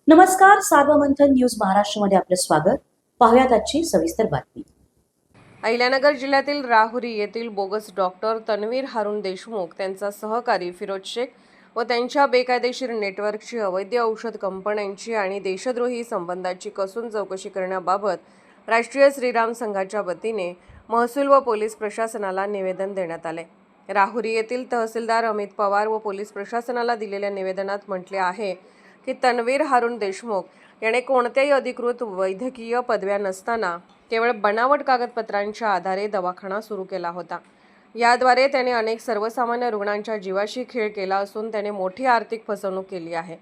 नमस्कार, सार्वमंथन न्यूज महाराष्ट्रमध्ये आपलं स्वागत. पाहुयात आजची सविस्तर बातमी. अहिल्यानगर जिल्ह्यातील राहुरी येथील बोगस डॉक्टर तन्वीर हारून देशमुख, त्यांचा सहकारी फिरोज शेख व त्यांच्या बेकायदेशीर नेटवर्कची अवैध औषध कंपन्यांची आणि देशद्रोही संबंधाची कसून चौकशी करण्याबाबत राष्ट्रीय श्रीराम संघाच्या वतीने महसूल व पोलीस प्रशासनाला निवेदन देण्यात आले. राहुरी येथील तहसीलदार अमित पवार व पोलीस प्रशासनाला दिलेल्या निवेदनात म्हटले आहे की तन्वीर हारून देशमुख याने कोणत्याही अधिकृत वैद्यकीय पदव्या नसताना केवळ बनावट कागदपत्रांच्या आधारे दवाखाना सुरू केला होता. याद्वारे त्याने अनेक सर्वसामान्य रुग्णांच्या जीवाशी खेळ केला असून त्याने मोठी आर्थिक फसवणूक केली आहे.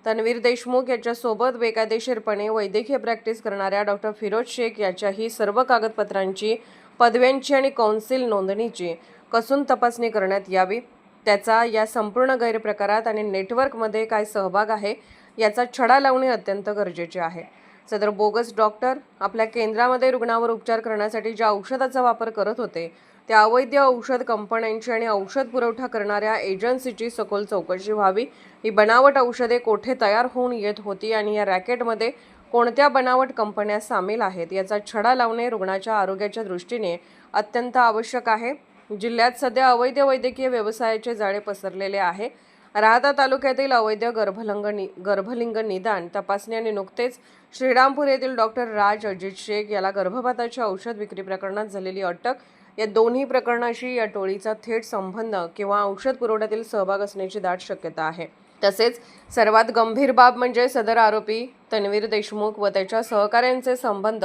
तन्वीर देशमुख याच्यासोबत बेकायदेशीरपणे वैद्यकीय प्रॅक्टिस करणाऱ्या डॉक्टर फिरोज शेख याच्याही सर्व कागदपत्रांची, पदव्यांची आणि कौन्सिल नोंदणीची कसून तपासणी करण्यात यावी. त्याचा या संपूर्ण गैरप्रकारात आणि नेटवर्कमध्ये काय सहभाग आहे याचा छडा लावणे अत्यंत गरजेचे आहे. सदर बोगस डॉक्टर आपल्या केंद्रामध्ये रुग्णावर उपचार करण्यासाठी ज्या औषधाचा वापर करत होते त्या अवैध औषध कंपन्यांची आणि औषध पुरवठा करणाऱ्या एजन्सीची सखोल चौकशी व्हावी. ही बनावट औषधे कोठे तयार होऊन येत होती आणि या रॅकेटमध्ये कोणत्या बनावट कंपन्या सामील आहेत याचा छडा लावणे रुग्णाच्या आरोग्याच्या दृष्टीने अत्यंत आवश्यक आहे. जिल्ह्यात सध्या अवैध वैद्यकीय व्यवसायाचे जाळे पसरलेले आहे. राहता तालुक्यातील अवैध गर्भलिंग निदान तपासणी आणि नुकतेच श्रीरामपूर येथील डॉक्टर राज अजित शेख याला गर्भपाताच्या औषध विक्री प्रकरणात झालेली अटक, या दोन्ही प्रकरणाशी या टोळीचा थेट संबंध किंवा औषध पुरवठ्यातील सहभाग असण्याची दाट शक्यता आहे. तसेच सर्वात गंभीर बाब म्हणजे सदर आरोपी तन्वीर देशमुख व त्याच्या सहकाऱ्यांचे संबंध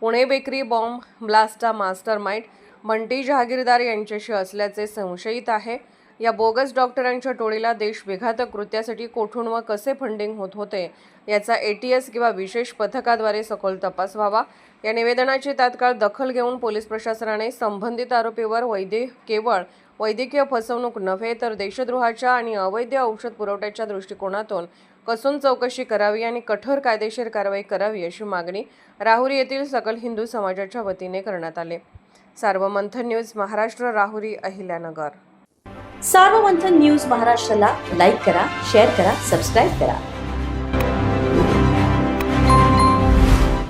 पुणे बेकरी बॉम्ब ब्लास्टचा मास्टरमाइंड बंटी जहागीरदार यांच्याशी असल्याचे संशयित आहे. या बोगस डॉक्टरांच्या टोळीला देशविघातक कृत्यासाठी कोठून व कसे फंडिंग होत होते याचा ATS किंवा विशेष पथकाद्वारे सखोल तपास व्हावा. या निवेदनाची तात्काळ दखल घेऊन पोलीस प्रशासनाने संबंधित आरोपीवर केवळ वैद्यकीय फसवणूक नव्हे तर देशद्रोहाच्या आणि अवैध औषध पुरवठ्याच्या दृष्टिकोनातून कसून चौकशी करावी आणि कठोर कायदेशीर कारवाई करावी अशी मागणी राहुरी येथील सकल हिंदू समाजाच्या वतीने करण्यात आली. सार्वमंथन न्यूज महाराष्ट्र, राहुरी, अहिल्यानगर. सार्वमंथन न्यूज महाराष्ट्राला लाईक करा, शेअर करा, सबस्क्राईब करा.